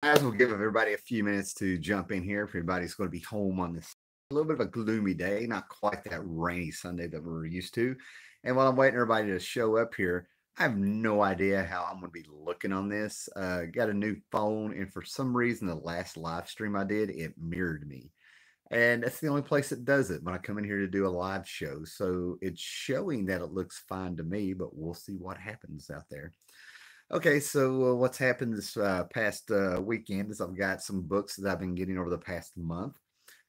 As we'll give everybody a few minutes to jump in here. If everybody's going to be home on this a little bit of a gloomy day, not quite that rainy Sunday that we're used to. And while I'm waiting for everybody to show up here, I have no idea how I'm going to be looking on this. Got a new phone, and for some reason, the last live stream I did, it mirrored me. And that's the only place that does it when I come in here to do a live show. So it's showing that it looks fine to me, but we'll see what happens out there. Okay, so what's happened this past weekend is I've got some books that I've been getting over the past month.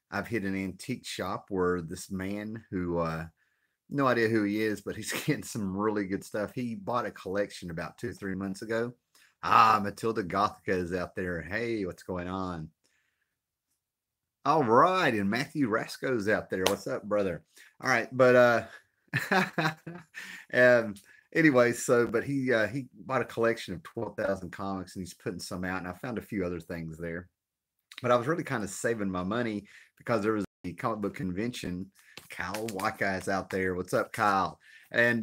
I've hit an antique shop where this man who, no idea who he is, but he's getting some really good stuff. He bought a collection about 2 or 3 months ago. Ah, Matilda Gothica is out there. Hey, what's going on? All right, and Matthew Rasco's out there. What's up, brother? All right, but um, anyway, so but he bought a collection of 12,000 comics, and he's putting some out, and I found a few other things there. But I was really kind of saving my money because there was a comic book convention. Kyle White Guy's out there. What's up, Kyle? And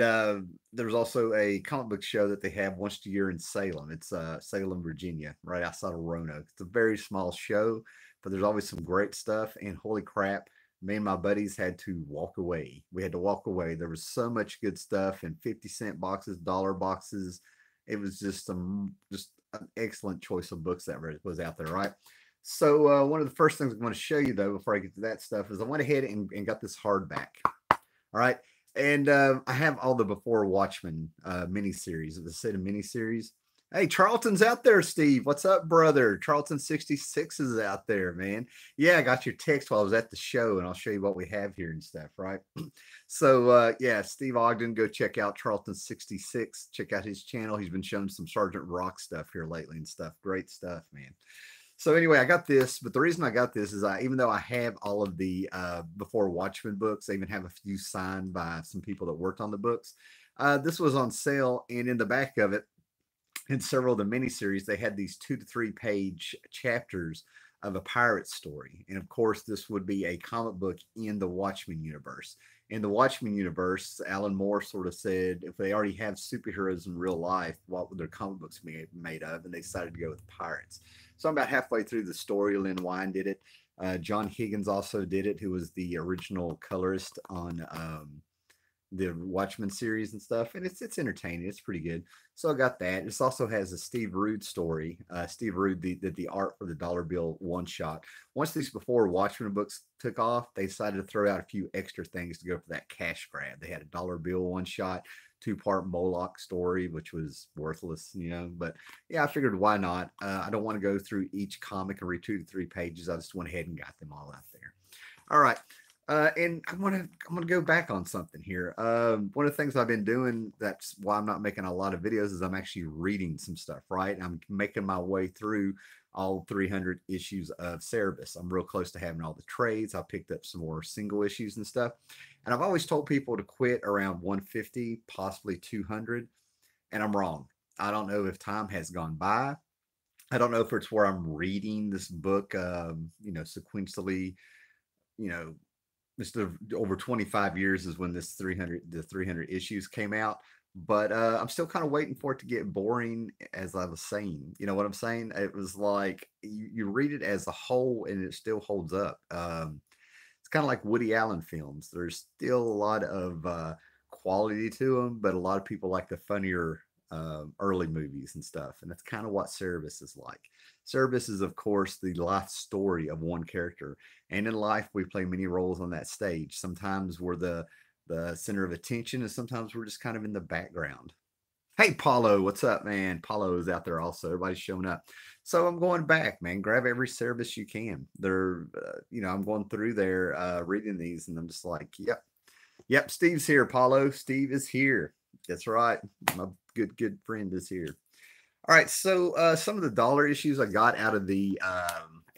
there's also a comic book show that they have once a year in Salem. It's Salem, Virginia, right outside of Roanoke. It's a very small show, but there's always some great stuff. And holy crap, me and my buddies had to walk away. We had to walk away. There was so much good stuff in 50-cent boxes, dollar boxes. It was just just an excellent choice of books that was out there, right? So one of the first things I'm going to show you though, before I get to that stuff, is I went ahead and got this hardback. All right, and I have all the Before Watchmen miniseries, the set of miniseries. Hey, Charlton's out there, Steve. What's up, brother? Charlton 66 is out there, man. Yeah, I got your text while I was at the show, and I'll show you what we have here and stuff, right? So, yeah, Steve Ogden, go check out Charlton 66. Check out his channel. He's been showing some Sergeant Rock stuff here lately and stuff. Great stuff, man. So anyway, I got this, but the reason I got this is even though I have all of the Before Watchmen books, I even have a few signed by some people that worked on the books. This was on sale, and in the back of it, in several of the miniseries, they had these 2 to 3 page chapters of a pirate story. And of course, this would be a comic book in the Watchmen universe. In the Watchmen universe, Alan Moore sort of said if they already have superheroes in real life, what would their comic books be made of? And they decided to go with pirates. So I'm about halfway through the story. Lynn Wine did it. John Higgins also did it, who was the original colorist on the Watchmen series and stuff, and it's entertaining. It's pretty good. So I got that. This also has a Steve Rude story. Steve Rude did the art for the Dollar Bill one shot. Once these Before Watchmen books took off, they decided to throw out a few extra things to go for that cash grab. They had a Dollar Bill one shot, 2 part Moloch story, which was worthless, you know. But yeah, I figured why not? I don't want to go through each comic and read 2 to 3 pages. I just went ahead and got them all out there. All right. And I'm gonna go back on something here. One of the things I've been doing, that's why I'm not making a lot of videos, is I'm actually reading some stuff. Right, I'm making my way through all 300 issues of Cerebus. I'm real close to having all the trades. I picked up some more single issues and stuff, and I've always told people to quit around 150, possibly 200, and I'm wrong. I don't know if time has gone by. I don't know if it's where I'm reading this book, sequentially, you know, Mr. Over 25 years is when the 300 issues came out. But I'm still kind of waiting for it to get boring, as I was saying. You know what I'm saying? It was like you read it as a whole and it still holds up. It's kind of like Woody Allen films. There's still a lot of quality to them, but a lot of people like the funnier early movies and stuff. And that's kind of what Service is like. Service is, of course, the life story of one character. And in life, we play many roles on that stage. Sometimes we're the center of attention, and sometimes we're just kind of in the background. Hey, Paulo, what's up, man? Paulo is out there also. Everybody's showing up. So I'm going back, man. Grab every service you can. I'm going through there, reading these, and I'm just like, yep, yep. Steve's here, Paulo. Steve is here. That's right. My good friend is here. All right. So some of the dollar issues I got out of the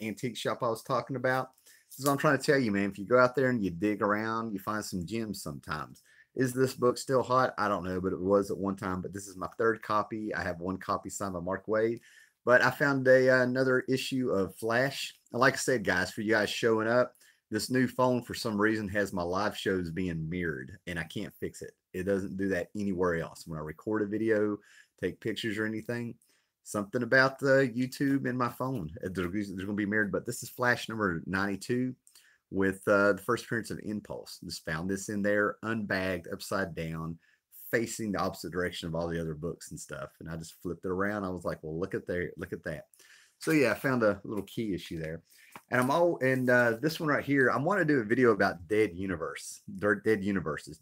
antique shop I was talking about. This is what I'm trying to tell you, man. If you go out there and you dig around, you find some gems sometimes. Is this book still hot? I don't know, but it was at one time. But this is my third copy. I have one copy signed by Mark Waid. But I found another issue of Flash. And like I said, guys, for you guys showing up, this new phone for some reason has my live shows being mirrored, and I can't fix it. It doesn't do that anywhere else. When I record a video, take pictures or anything, Something about the YouTube and my phone. There's going to be married, but this is Flash number 92 with the first appearance of Impulse. Just found this in there, unbagged, upside down, facing the opposite direction of all the other books and stuff. And I just flipped it around. I was like, well, look at that. So yeah, I found a little key issue there. And this one right here, I want to do a video about dead universes,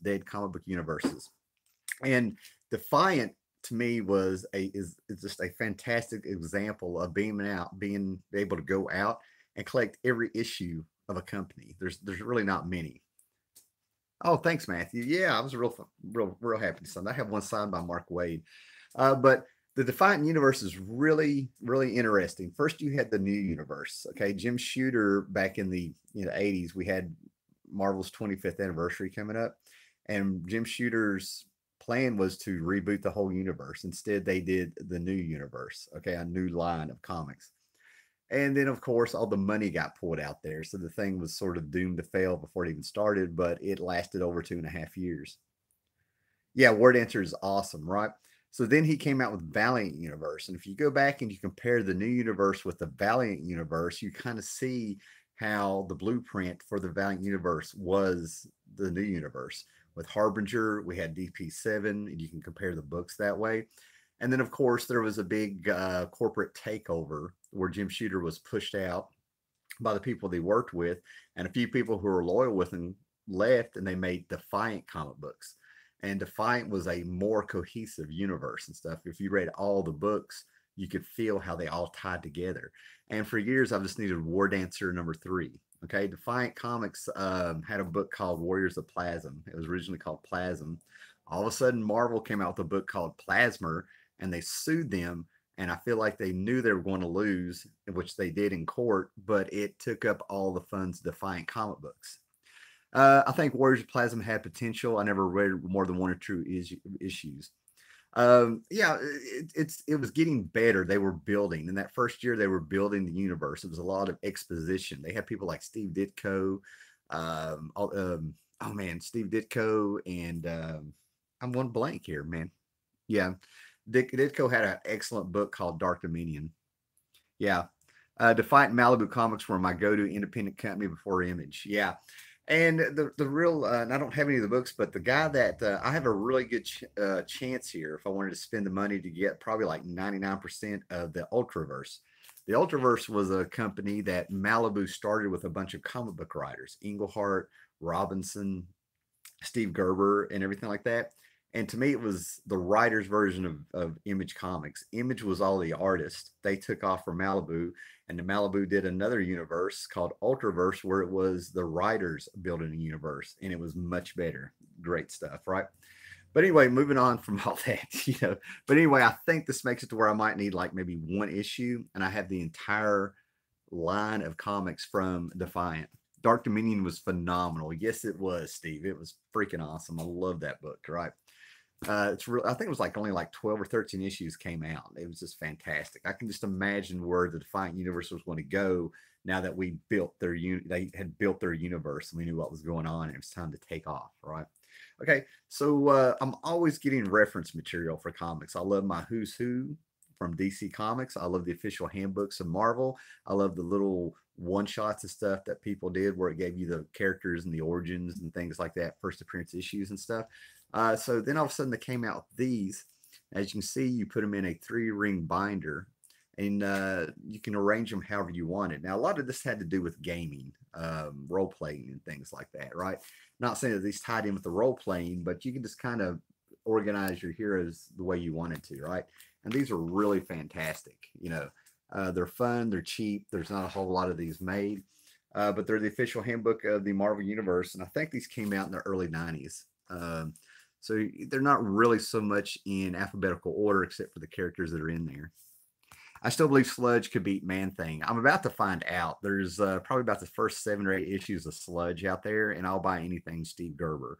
dead comic book universes. And Defiant to me is just a fantastic example of being able to go out and collect every issue of a company. There's really not many. Oh, thanks, Matthew. Yeah, I was real happy to see that. I have one signed by Mark Waid. But the Defiant universe is really, really interesting. First, you had the new universe. Okay, Jim Shooter back in the 80s, we had Marvel's 25th anniversary coming up, and Jim Shooter's plan was to reboot the whole universe. Instead, they did the new universe. Okay, a new line of comics. And then, of course, all the money got pulled out there. So the thing was sort of doomed to fail before it even started, but it lasted over 2.5 years. Yeah, Word Answer is awesome, right? So then he came out with Valiant Universe. And if you go back and you compare the new universe with the Valiant Universe, you kind of see how the blueprint for the Valiant Universe was the new universe. With Harbinger, we had DP7, and you can compare the books that way. And then, of course, there was a big corporate takeover where Jim Shooter was pushed out by the people they worked with, and a few people who were loyal with him left, and they made Defiant comic books. And Defiant was a more cohesive universe and stuff. If you read all the books, you could feel how they all tied together. And for years, I've just needed War Dancer number 3. Okay, Defiant Comics had a book called Warriors of Plasm. It was originally called Plasm. All of a sudden, Marvel came out with a book called Plasmer, and they sued them. And I feel like they knew they were going to lose, which they did in court, but it took up all the funds Defiant comic books. I think Warriors of Plasm had potential. I never read more than 1 or 2 issues. Yeah, it was getting better. They were building. In that first year, they were building the universe. It was a lot of exposition. They had people like Steve Ditko. Oh man, Steve Ditko, and I'm one blank here, man. Yeah, Ditko had an excellent book called Dark Dominion. Yeah. Defiant Malibu Comics were my go-to independent company before Image. Yeah. And the real, and I don't have any of the books, but the guy that I have a really good chance here if I wanted to spend the money to get probably like 99% of the Ultraverse. The Ultraverse was a company that Malibu started with a bunch of comic book writers, Englehart, Robinson, Steve Gerber, and everything like that. And to me, it was the writer's version of Image Comics. Image was all the artists. They took off from Malibu, and the Malibu did another universe called Ultraverse, where it was the writers building a universe, and it was much better. Great stuff, right? But anyway, moving on from all that, But anyway, I think this makes it to where I might need like maybe 1 issue, and I have the entire line of comics from Defiant. Dark Dominion was phenomenal. Yes, it was, Steve. It was freaking awesome. I love that book, right? It's real. I think it was like only like 12 or 13 issues came out. It was just fantastic. I can just imagine where the Defiant universe was going to go now that we built their they had built their universe and we knew what was going on and it was time to take off, right? Okay, so I'm always getting reference material for comics. I love my Who's Who from DC Comics. I love the official handbooks of Marvel. I love the little one-shots and stuff that people did where it gave you the characters and the origins and things like that, first appearance issues and stuff. So then all of a sudden they came out with these. As you can see, you put them in a 3-ring binder, and you can arrange them however you want it. Now, a lot of this had to do with gaming, role-playing, and things like that, right? Not saying that these tied in with the role-playing, but you can just kind of organize your heroes the way you wanted to, right? And these are really fantastic. They're fun, they're cheap. There's not a whole lot of these made, but they're the official handbook of the Marvel Universe, and I think these came out in the early 90s. So they're not really so much in alphabetical order except for the characters that are in there. I still believe Sludge could beat Man-Thing. I'm about to find out. There's probably about the first 7 or 8 issues of Sludge out there, and I'll buy anything Steve Gerber.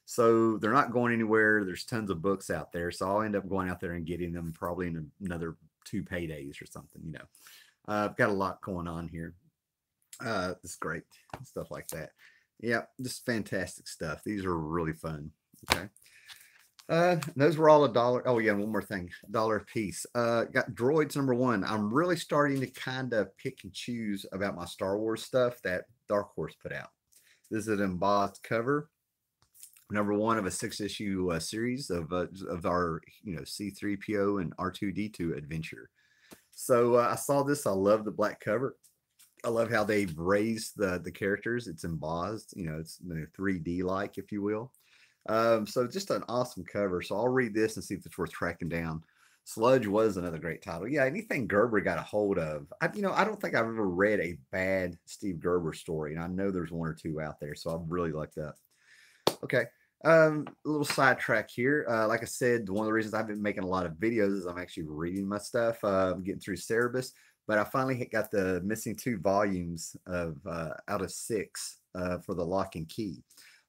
So they're not going anywhere. There's tons of books out there, so I'll end up going out there and getting them probably in another 2 paydays or something. I've got a lot going on here. It's great stuff like that. Yeah, just fantastic stuff. These are really fun. Okay. Those were all a dollar. Oh yeah, one more thing, $1 a piece. Got Droids #1. I'm really starting to kind of pick and choose about my Star Wars stuff that Dark Horse put out. This is an embossed cover, #1 of a 6-issue series of our C3PO and R2D2 adventure. So I saw this. I love the black cover. I love how they've raised the characters. It's embossed. It's 3D like, if you will. So just an awesome cover. So I'll read this and see if it's worth tracking down. Sludge was another great title. Yeah, anything Gerber got a hold of. I don't think I've ever read a bad Steve Gerber story, and I know there's one or two out there. So I'm really lucked up. Okay. A little sidetrack here. Like I said, one of the reasons I've been making a lot of videos is I'm actually reading my stuff. I'm getting through Cerebus, but I finally got the missing 2 volumes of out of 6 for the Lock and Key.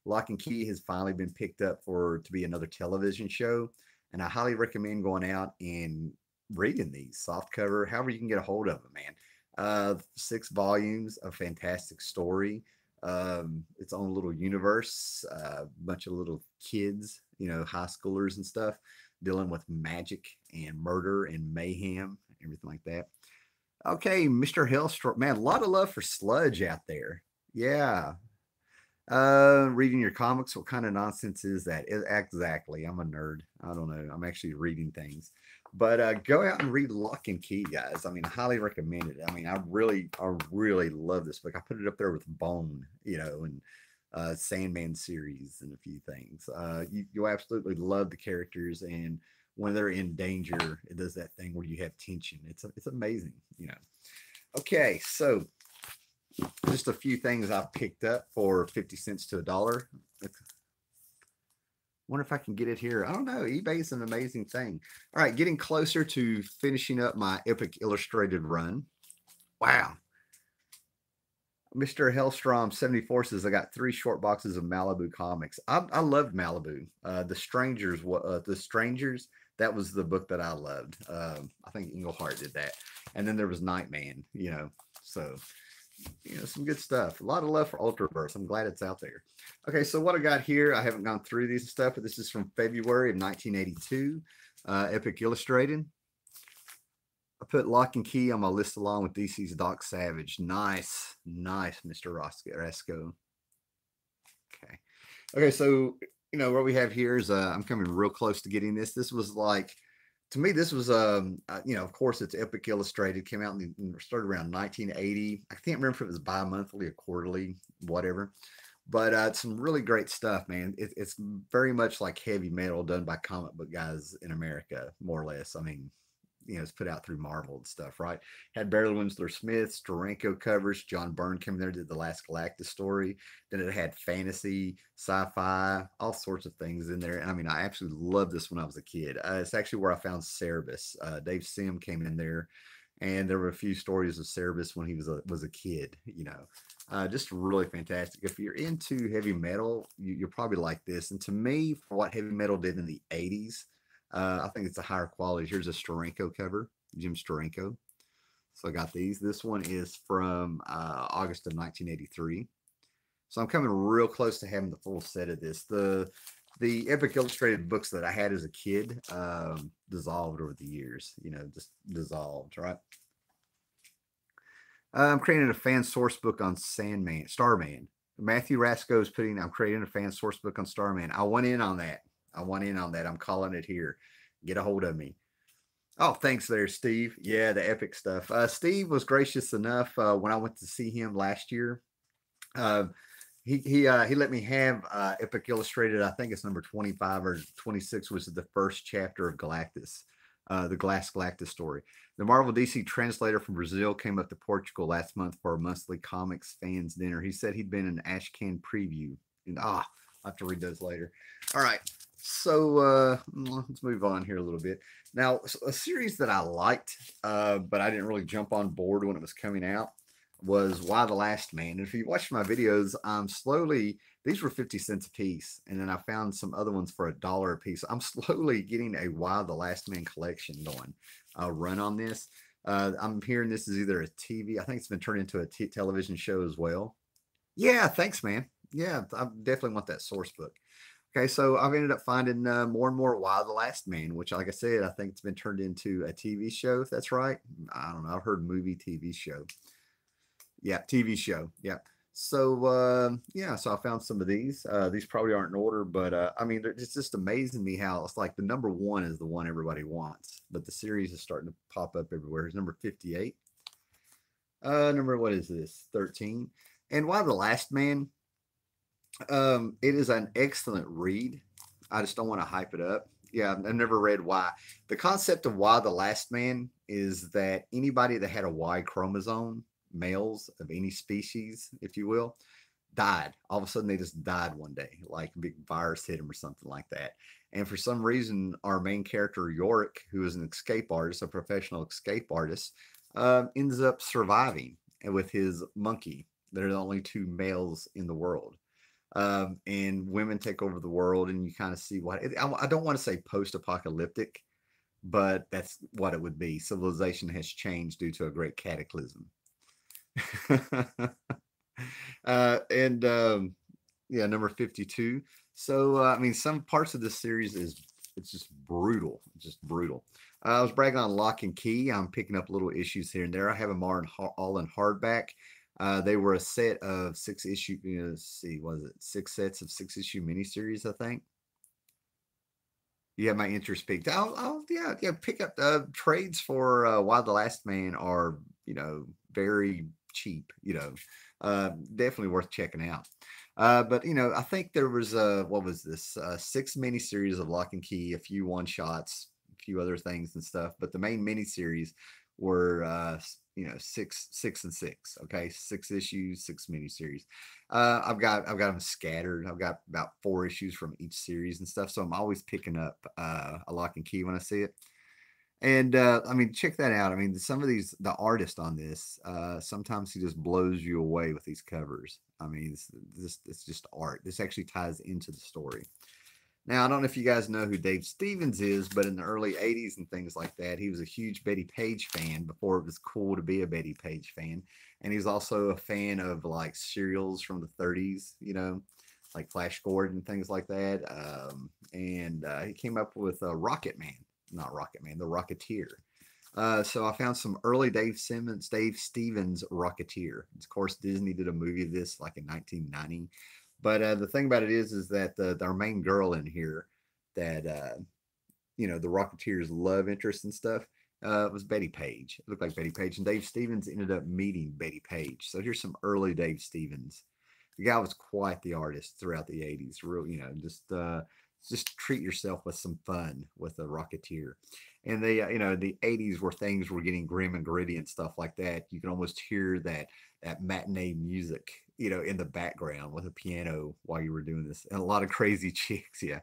Lock and Key has finally been picked up to be another television show, and I highly recommend going out and reading these soft cover, however you can get a hold of them, man. 6 volumes, a fantastic story. Its own little universe, a bunch of little kids, high schoolers and stuff, dealing with magic and murder and mayhem, everything like that. Okay, Mr. Hellstrom, man, a lot of love for Sludge out there. Yeah. Reading your comics, what kind of nonsense is that? Exactly. I'm a nerd. I don't know. I'm actually reading things. But go out and read Lock and Key, guys. I mean, I highly recommend it. I mean, I really love this book. I put it up there with Bone, and Sandman series and a few things. You'll absolutely love the characters, and when they're in danger, it does that thing where you have tension. It's amazing, Okay, so just a few things I've picked up for 50 cents to $1. Wonder if I can get it here. I don't know. eBay is an amazing thing. All right, getting closer to finishing up my Epic Illustrated run. Wow. Mr. Hellstrom 74 says I got 3 short boxes of Malibu comics. I loved Malibu. The Strangers. That was the book that I loved. I think Englehart did that, and then there was Nightman. So some good stuff. A lot of love for Ultraverse. I'm glad it's out there. Okay, so what I got here, I haven't gone through these stuff, but this is from February of 1982, Epic Illustrated. I put Lock and Key on my list along with DC's Doc Savage. Nice, Mr. Rasco. Okay, so what we have here is I'm coming real close to getting this. This was like, to me, this was of course it's Epic Illustrated, came out started around 1980. I can't remember if it was bi-monthly or quarterly, whatever. But some really great stuff, man. It's very much like heavy metal done by comic book guys in America, more or less. I mean, it's put out through Marvel and stuff, right? Had Barry Windsor Smith, Steranko covers. John Byrne came in there, did the Last Galactus story. Then it had fantasy, sci-fi, all sorts of things in there. And I mean, I absolutely loved this when I was a kid. It's actually where I found Cerebus. Dave Sim came in there, and there were a few stories of Cerebus when he was a kid. Just really fantastic. If you're into heavy metal, you'll probably like this. And to me, for what heavy metal did in the 80s, I think it's a higher quality. Here's a Steranko cover, Jim Steranko. So I got these. This one is from August of 1983. So I'm coming real close to having the full set of this. The Epic Illustrated books that I had as a kid dissolved over the years. Just dissolved, right? I'm creating a fan source book on Starman. Matthew Rasco is I'm creating a fan source book on Starman. I want in on that. I'm calling it here. Get a hold of me. Oh, thanks there, Steve. Yeah, the epic stuff. Steve was gracious enough when I went to see him last year. He let me have Epic Illustrated. I think it's number 25 or 26, which is the first chapter of Galactus, the Glass Galactus story. The Marvel DC translator from Brazil came up to Portugal last month for a monthly comics fans dinner. He said he'd been an Ashcan preview. And I'll have to read those later. All right. So let's move on here a little bit. Now, a series that I liked, but I didn't really jump on board when it was coming out, was Why the Last Man. And if you watch my videos, these were 50 cents a piece, and then I found some other ones for $1 a piece. I'm slowly getting a Why the Last Man collection going. I'll run on this. I'm hearing this is either a TV. I think it's been turned into a television show as well. Yeah, thanks, man. Yeah, I definitely want that source book. Okay, so I've ended up finding more and more Why the Last Man, which, like I said, I think it's been turned into a TV show. If that's right, I don't know. I've heard movie, TV show. Yeah, TV show. Yeah. So yeah, so I found some of these. These probably aren't in order, but I mean, it's just amazing me how it's like the number one is the one everybody wants, but the series is starting to pop up everywhere. It's number 58. Number what is this? 13. And Why the Last Man? It is an excellent read. I just don't want to hype it up. Yeah, I've never read Why. The concept of Why the Last Man is that anybody that had a Y chromosome, males of any species, if you will, died. All of a sudden, they just died one day, like a big virus hit them or something like that. And for some reason, our main character, Yorick, who is an escape artist, a professional escape artist, ends up surviving with his monkey. They're the only two males in the world. And women take over the world, and you kind of see what I don't want to say post-apocalyptic, but that's what it would be. Civilization has changed due to a great cataclysm. And yeah, number 52. So I mean, some parts of this series is it's just brutal, just brutal. I was bragging on Lock and Key. I'm picking up little issues here and there. I have them all in hardback. They were a set of 6 issue. Let's see, was it 6 sets of 6 issue miniseries? I think. Yeah, my interest peaked. Yeah, pick up trades for Why the Last Man are very cheap. Definitely worth checking out. But I think there was what was this 6 miniseries of Lock and Key, a few one shots, a few other things and stuff. But the main miniseries were six and six. Okay, 6 issues, 6 miniseries. I've got them scattered. I've got about 4 issues from each series and stuff. So I'm always picking up a Lock and Key when I see it. And I mean, check that out. I mean, some of the artist on this, sometimes he just blows you away with these covers. I mean, it's just art. This actually ties into the story. Now, I don't know if you guys know who Dave Stevens is, but in the early 80s and things like that, he was a huge Betty Page fan before it was cool to be a Betty Page fan. And he's also a fan of like serials from the 30s, like Flash Gordon and things like that. And he came up with Rocket Man, not Rocket Man, the Rocketeer. So I found some early Dave Stevens Rocketeer. Of course, Disney did a movie of this like in 1990. But the thing about it is that our main girl in here, that the Rocketeer's love interest and stuff, was Betty Page. It looked like Betty Page, and Dave Stevens ended up meeting Betty Page. So here's some early Dave Stevens. The guy was quite the artist throughout the 80s. Real, just treat yourself with some fun with the Rocketeer. And the 80s where things were getting grim and gritty and stuff like that. You can almost hear that matinee music, in the background with a piano while you were doing this. And a lot of crazy chicks. Yeah.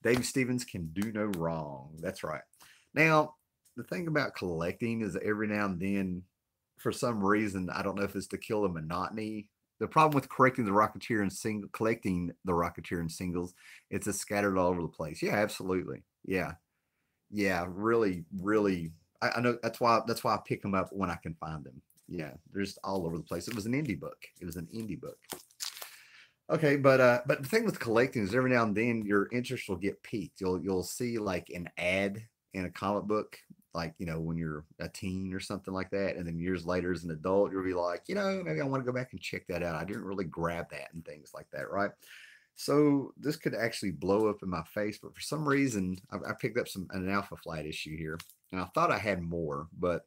Dave Stevens can do no wrong. That's right. Now, the thing about collecting is every now and then, for some reason, I don't know if it's to kill the monotony. The problem with collecting the Rocketeer in singles, it's scattered all over the place. Yeah, absolutely. Yeah. Yeah, really, really. I know that's why I pick them up when I can find them. Yeah, they're just all over the place. It was an indie book. Okay, but the thing with collecting is every now and then your interest will get piqued. You'll see like an ad in a comic book, like when you're a teen or something like that, and then years later as an adult, you'll be like, maybe I want to go back and check that out. I didn't really grab that and things like that, right? So this could actually blow up in my face, but for some reason, I picked up an Alpha Flight issue here, and I thought I had more, but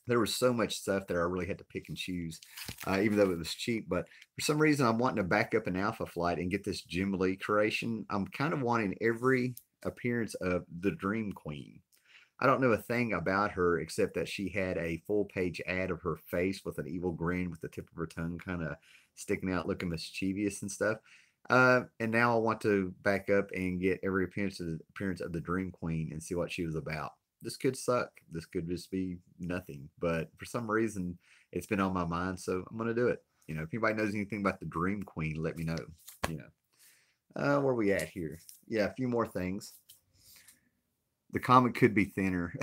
there was so much stuff that I really had to pick and choose, even though it was cheap. But for some reason, I'm wanting to back up an Alpha Flight and get this Jim Lee creation. I'm kind of wanting every appearance of the Dream Queen. I don't know a thing about her except that she had a full-page ad of her face with an evil grin with the tip of her tongue kind of sticking out, looking mischievous and stuff. And now I want to back up and get every appearance of the Dream Queen and see what she was about. This could suck. This could just be nothing. But for some reason, it's been on my mind, so I'm going to do it. If anybody knows anything about the Dream Queen, let me know. Where are we at here? Yeah, a few more things. The comic could be thinner.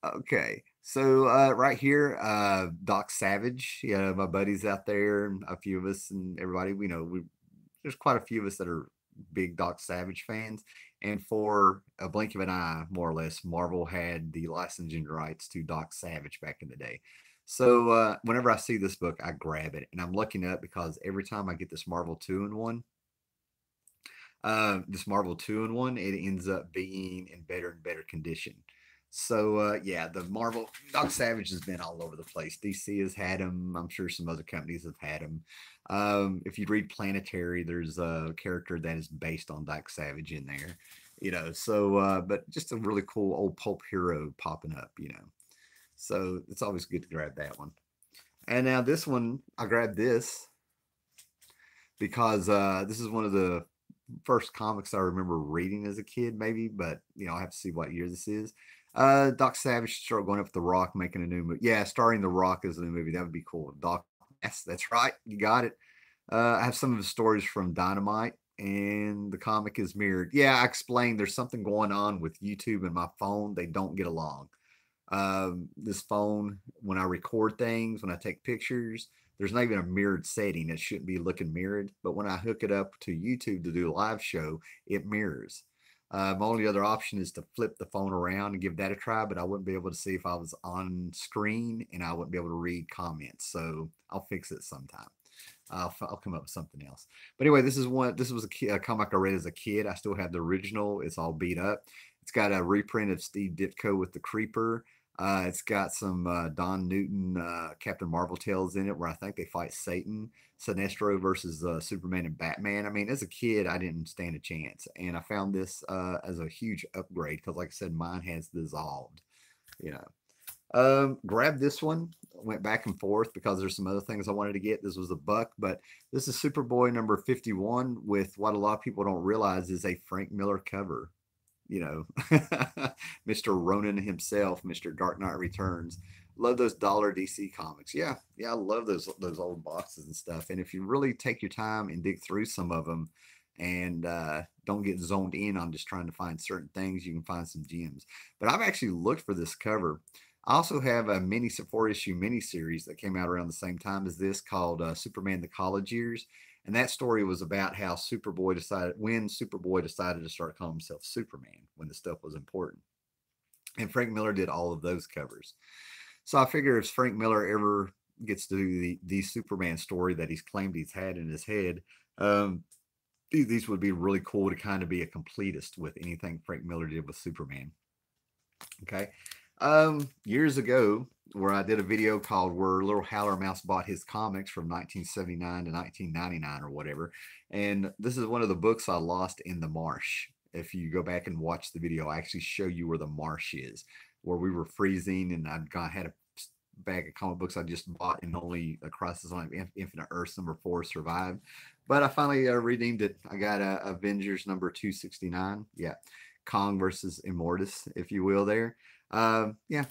Okay. So right here, Doc Savage. Yeah, my buddies out there, and a few of us, and everybody. There's quite a few of us that are big Doc Savage fans. And for a blink of an eye, more or less, Marvel had the licensing rights to Doc Savage back in the day. So whenever I see this book, I grab it, and I'm looking up because every time I get this Marvel 2-in-1, it ends up being in better and better condition. So yeah, the Marvel Doc Savage has been all over the place. DC has had him. I'm sure some other companies have had him. If you read Planetary, there's a character that is based on Doc Savage in there. So but just a really cool old pulp hero popping up. So it's always good to grab that one. And now this one, I grabbed this because this is one of the first comics I remember reading as a kid, maybe, but I have to see what year this is. Doc Savage started going up with The Rock, making a new movie. Yeah, starring The Rock as a new movie. That would be cool. Doc, yes, that's right. You got it. I have some of his stories from Dynamite, and the comic is mirrored. Yeah, I explained there's something going on with YouTube and my phone. They don't get along. This phone, when I record things, when I take pictures, there's not even a mirrored setting. It shouldn't be looking mirrored. But when I hook it up to YouTube to do a live show, it mirrors. My only other option is to flip the phone around and give that a try, but I wouldn't be able to see if I was on screen, and I wouldn't be able to read comments. So I'll fix it sometime. I'll come up with something else. But anyway, this was a comic I read as a kid. I still have the original. It's all beat up. It's got a reprint of Steve Ditko with the Creeper. It's got some Don Newton, Captain Marvel tales in it, where I think they fight Satan, Sinestro versus Superman and Batman. I mean, as a kid, I didn't stand a chance, and I found this as a huge upgrade because, like I said, mine has dissolved. Grabbed this one. Went back and forth because there's some other things I wanted to get. This was a buck, but this is Superboy number 51 with what a lot of people don't realize is a Frank Miller cover. Mr. Ronin himself, Mr. Dark Knight Returns. Love those dollar DC comics. Yeah, I love those old boxes and stuff. And if you really take your time and dig through some of them, and don't get zoned in on just trying to find certain things, you can find some gems. But I've actually looked for this cover. I also have a 4-issue miniseries that came out around the same time as this called Superman: The College Years. And that story was about how Superboy decided to start calling himself Superman when the stuff was important. And Frank Miller did all of those covers. So I figure if Frank Miller ever gets to do the Superman story that he's claimed he's had in his head, these would be really cool to kind of be a completist with anything Frank Miller did with Superman. Okay. Years ago, where I did a video called Where Little Howler Mouse Bought His Comics from 1979 to 1999 or whatever. And this is one of the books I lost in the marsh. If you go back and watch the video, I actually show you where the marsh is, where we were freezing, and I had a bag of comic books I just bought, and only Crisis on Infinite Earths number 4 survived. But I finally redeemed it. I got Avengers number 269. Yeah. Kong versus Immortus, if you will, there. Yeah,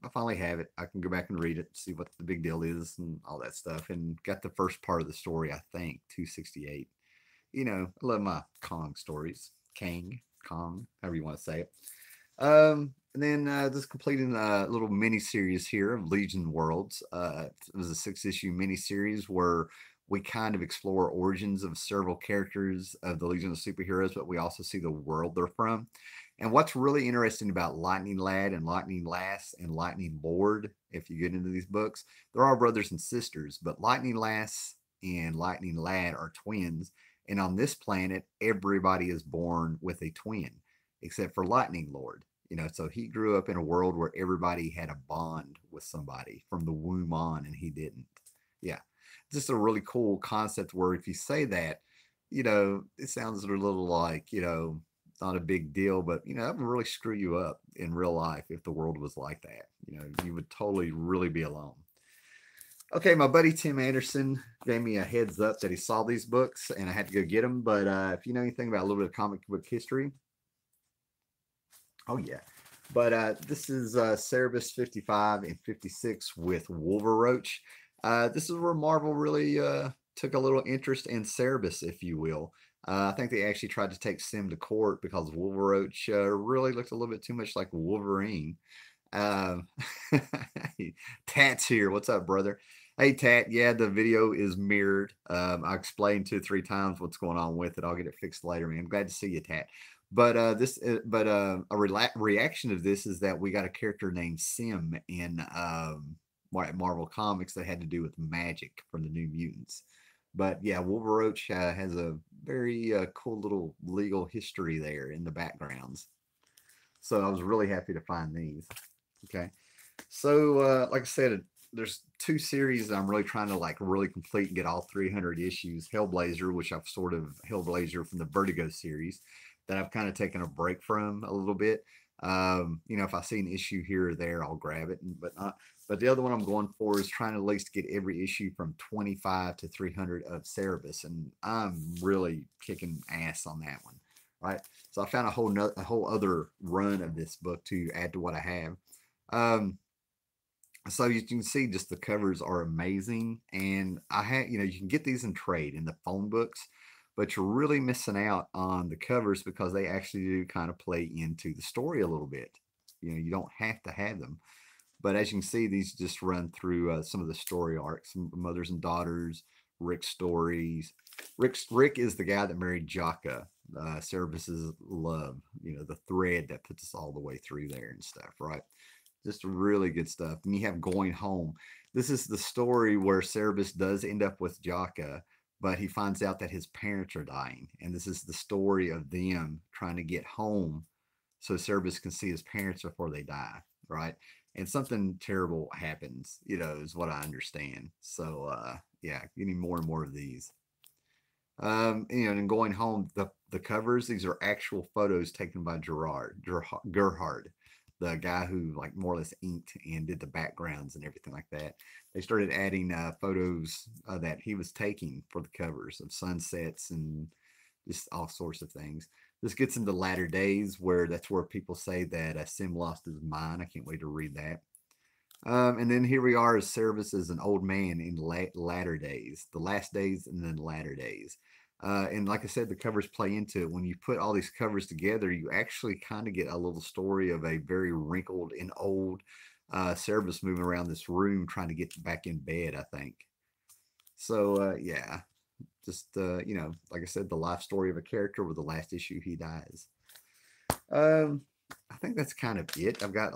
I finally have it. I can go back and read it, see what the big deal is and all that stuff, and got the first part of the story, I think, 268. I love my Kong stories. Kong, however you want to say it. And then just completing a little mini series here of Legion Worlds. It was a 6-issue mini series where we kind of explore origins of several characters of the Legion of Superheroes, but we also see the world they're from. And what's really interesting about Lightning Lad and Lightning Lass and Lightning Lord, if you get into these books, they're all brothers and sisters, but Lightning Lass and Lightning Lad are twins. And on this planet, everybody is born with a twin, except for Lightning Lord. So he grew up in a world where everybody had a bond with somebody from the womb on, and he didn't. Yeah. Just a really cool concept where if you say that, it sounds a little like, not a big deal, but that would really screw you up in real life if the world was like that. You would totally really be alone. Okay, my buddy Tim Anderson gave me a heads up that he saw these books and I had to go get them. But if you know anything about a little bit of comic book history, oh yeah. But this is Cerebus 55 and 56 with Wolveroach. This is where Marvel really took a little interest in Cerebus, if you will. I think they actually tried to take Sim to court because Wolveroach really looked a little bit too much like Wolverine. Tats here. What's up, brother? Hey, Tat. Yeah, the video is mirrored. I explained 2 or 3 times what's going on with it. I'll get it fixed later, man. Glad to see you, Tat. But reaction of this is that we got a character named Sim in Marvel Comics that had to do with magic from the New Mutants. But yeah, Wolveroach has a very cool little legal history there in the backgrounds. So I was really happy to find these. Okay. So, like I said, there's 2 series I'm really trying to like really complete and get all 300 issues. Hellblazer, which I've sort of Hellblazer from the Vertigo series, that I've kind of taken a break from a little bit. You know, if I see an issue here or there, I'll grab it. But the other one I'm going for is trying to at least get every issue from 25 to 300 of Cerebus, and I'm really kicking ass on that one. Right. So I found a whole other run of this book to add to what I have. So you can see just the covers are amazing, and I had, you know, you can get these in trade in the phone books, but you're really missing out on the covers because they actually do kind of play into the story a little bit. You know, you don't have to have them, but as you can see, these just run through some of the story arcs, some mothers and daughters, Rick's stories. Rick is the guy that married Jaka, Cerebus's love, you know, the thread that puts us all the way through there and stuff, right? Just really good stuff. And you have Going Home. This is the story where Cerebus does end up with Jaka, but he finds out that his parents are dying. And this is the story of them trying to get home so Cerebus can see his parents before they die, right? And something terrible happens, you know, is what I understand. So, yeah, getting more and more of these. You know, and Going Home, the covers, these are actual photos taken by Gerhard, the guy who like more or less inked and did the backgrounds and everything like that. They started adding photos that he was taking for the covers of sunsets and just all sorts of things. This gets into latter days, where that's where people say that Sim lost his mind. I can't wait to read that. And then here we are as Cerebus as an old man in latter days, the last days and then latter days. And like I said, the covers play into it. When you put all these covers together, you actually kind of get a little story of a very wrinkled and old Cerebus moving around this room trying to get back in bed, I think. So, yeah, just, you know, like I said, the life story of a character with the last issue he dies. I think that's kind of it. I've got,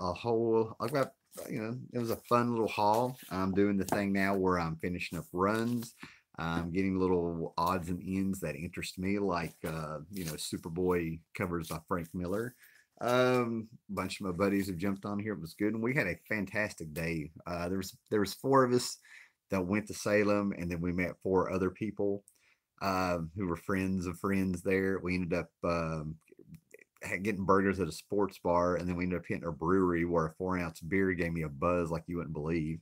you know, it was a fun little haul. I'm doing the thing now where I'm finishing up runs. I'm getting little odds and ends that interest me, like, you know, Superboy covers by Frank Miller. A bunch of my buddies have jumped on here. It was good. And we had a fantastic day. There was 4 of us that went to Salem, and then we met 4 other people who were friends of friends there. We ended up getting burgers at a sports bar, and then we ended up hitting a brewery where a 4-ounce beer gave me a buzz like you wouldn't believe.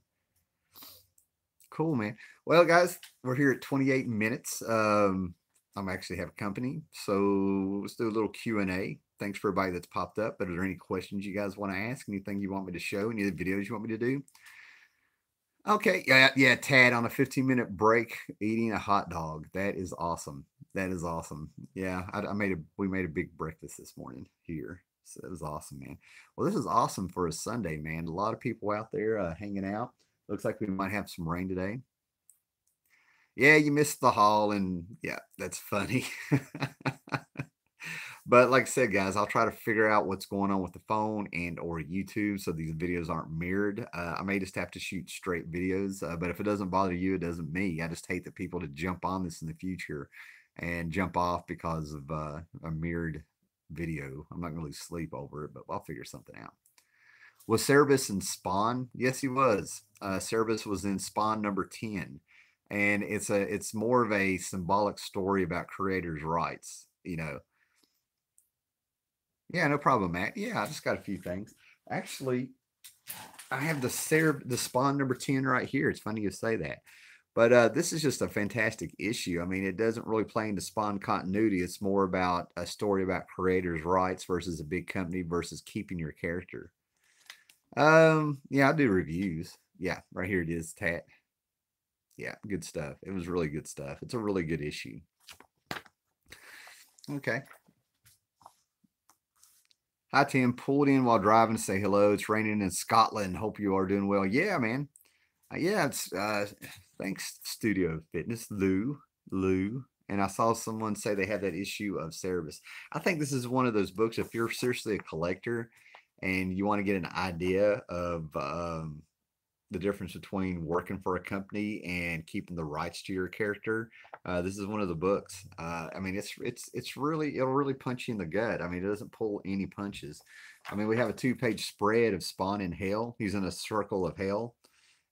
Cool, man. Well, guys, we're here at 28 minutes. I'm actually have company, so let's do a little Q&A. Thanks for everybody that's popped up. But are there any questions you guys want to ask? Anything you want me to show? Any of the videos you want me to do? Okay, yeah, Tad on a 15-minute break eating a hot dog. That is awesome. That is awesome. Yeah, we made a big breakfast this morning here. So it was awesome, man. Well, this is awesome for a Sunday, man. A lot of people out there hanging out. Looks like we might have some rain today. Yeah, you missed the haul, and yeah, that's funny. But like I said, guys, I'll try to figure out what's going on with the phone and or YouTube so these videos aren't mirrored. I may just have to shoot straight videos, but if it doesn't bother you, it doesn't me. I just hate that people to jump on this in the future and jump off because of a mirrored video. I'm not going to lose sleep over it, but I'll figure something out. Was Cerebus in Spawn? Yes, he was. Cerebus was in Spawn number 10. And it's more of a symbolic story about creators' rights, you know. Yeah, no problem, Matt. Yeah, I just got a few things. Actually, I have the Spawn number 10 right here. It's funny you say that. But this is just a fantastic issue. I mean, it doesn't really play into Spawn continuity. It's more about a story about creators' rights versus a big company versus keeping your character. Yeah, I do reviews. Yeah, right here it is, Tat. Yeah, good stuff. It was really good stuff. It's a really good issue. Okay. Hi, Tim. Pulled in while driving to say hello. It's raining in Scotland. Hope you are doing well. Yeah, man. Yeah, it's thanks Studio Fitness, Lou. And I saw someone say they had that issue of Cerebus. I think this is one of those books, if you're seriously a collector and you want to get an idea of the difference between working for a company and keeping the rights to your character. This is one of the books. I mean, it's really, it'll really punch you in the gut. I mean, it doesn't pull any punches. I mean, we have a 2-page spread of Spawn in hell. He's in a circle of hell,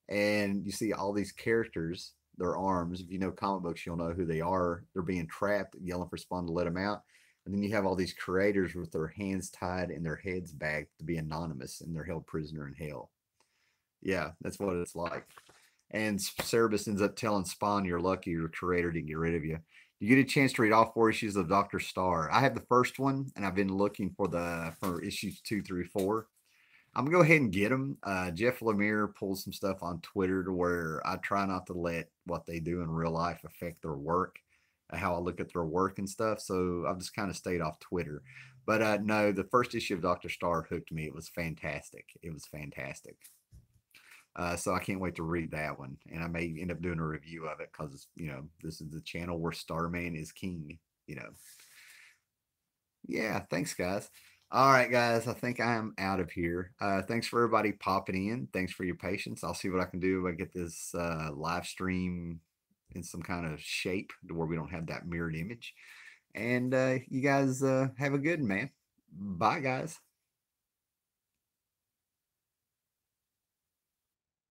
and you see all these characters. Their arms. If you know comic books, you'll know who they are. They're being trapped, yelling for Spawn to let them out. And then you have all these creators with their hands tied and their heads bagged to be anonymous, and they're held prisoner in hell. Yeah, that's what it's like. And Cerebus ends up telling Spawn, "You're lucky your creator didn't get rid of you." You get a chance to read all 4 issues of Doctor Star. I have the first one, and I've been looking for issues 2 through 4. I'm gonna go ahead and get them. Jeff Lemire pulls some stuff on Twitter to where I try not to let what they do in real life affect their work, how I look at their work and stuff. So I've just kind of stayed off Twitter. But no, the first issue of Doctor Star hooked me. It was fantastic. It was fantastic. So I can't wait to read that one, and I may end up doing a review of it because this is the channel where Starman is king. You know, yeah. Thanks, guys. All right, guys. I think I am out of here. Thanks for everybody popping in. Thanks for your patience. I'll see what I can do if I get this live stream in some kind of shape to where we don't have that mirrored image. And you guys have a good one, man. Bye, guys.